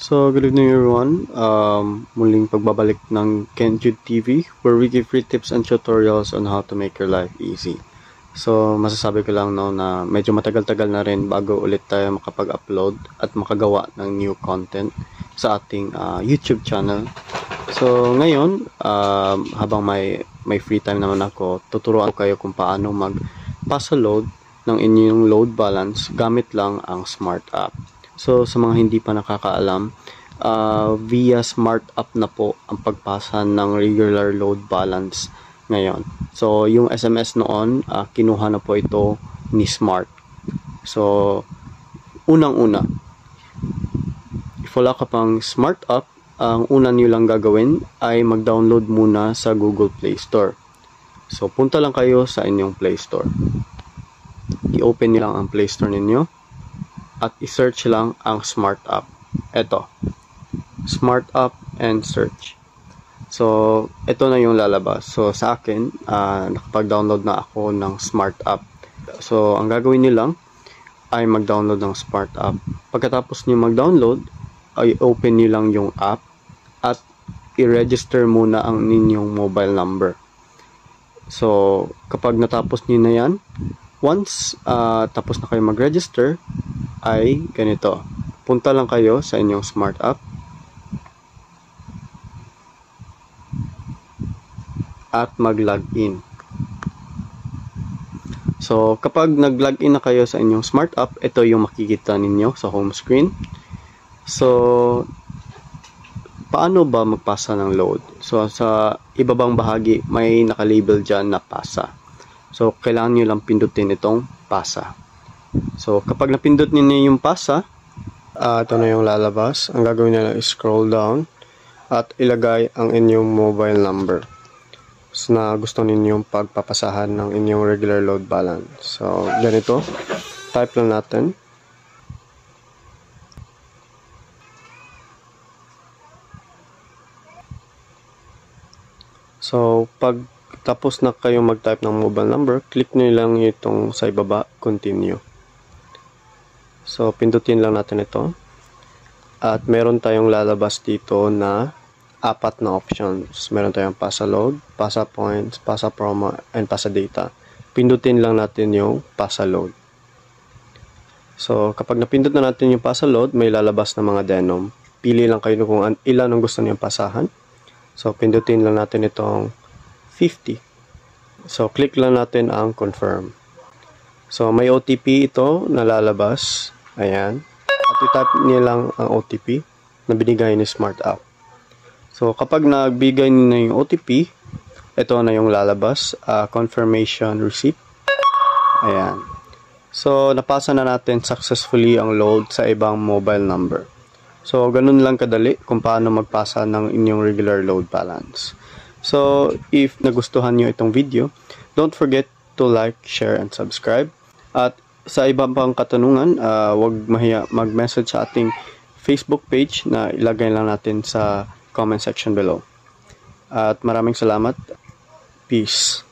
So, good evening everyone. Muling pagbabalik ng Kenjude TV where we give free tips and tutorials on how to make your life easy. So, masasabi ko lang na medyo matagal-tagal na rin bago ulit tayo makapag-upload at makagawa ng new content sa ating YouTube channel. So, ngayon, habang may free time naman ako, tuturuan ko kayo kung paano mag-pasa load ng inyong load balance gamit lang ang Smart App. So, sa mga hindi pa nakakaalam, via Smart App na po ang pagpasa ng regular load balance ngayon. So, yung SMS noon, kinuha na po ito ni Smart. So, unang-una, if wala ka pang Smart App, ang una nyo lang gagawin ay mag-download muna sa Google Play Store. So, punta lang kayo sa inyong Play Store. I-open nyo lang ang Play Store ninyo at i-search lang ang Smart App. Ito, Smart App and search. So, ito na yung lalabas. So, sa akin, nakapag-download na ako ng Smart App. So, ang gagawin nyo lang ay mag-download ng Smart App. Pagkatapos nyo mag-download, ay open nyo lang yung app at i-register muna ang ninyong mobile number. So, kapag natapos nyo na yan, once tapos na kayo mag-register, ay ganito. Punta lang kayo sa inyong Smart App at mag-login. So, kapag nag-login na kayo sa inyong Smart App, ito yung makikita ninyo sa home screen. So, paano ba magpasa ng load? So, sa ibabang bahagi, may nakalabel dyan na pasa. So, kailangan nyo lang pindutin itong pasa. So, kapag napindot niyo yung pasa, ito na yung lalabas. Ang gagawin nyo is scroll down at ilagay ang inyong mobile number na gusto ninyong pagpapasahan ng inyong regular load balance. So, ganito. Type lang natin. So, pag tapos na kayong mag-type ng mobile number, click nyo lang itong sa ibaba, continue. So, pindutin lang natin ito. At meron tayong lalabas dito na 4 na options. Meron tayong pasa load, pasa points, pasa promo, and pasa data. Pindutin lang natin yung pasa load. So, kapag napindot na natin yung pasa load, may lalabas na mga denom. Pili lang kayo kung ilan ang gusto niyong pasahan. So, pindutin lang natin itong 50. So, click lang natin ang confirm. So, may OTP ito na lalabas. Ayan. At i-type niyo lang ang OTP na binigay ni Smart App. So, kapag nagbigay niyo na yung OTP, ito na yung lalabas. Confirmation receipt. Ayan. So, napasa na natin successfully ang load sa ibang mobile number. So, ganun lang kadali kung paano magpasa ng inyong regular load balance. So, if nagustuhan nyo itong video, don't forget to like, share, and subscribe. At sa iba pang katanungan, huwag mahiya mag-message sa ating Facebook page na ilagay lang natin sa comment section below. At maraming salamat. Peace.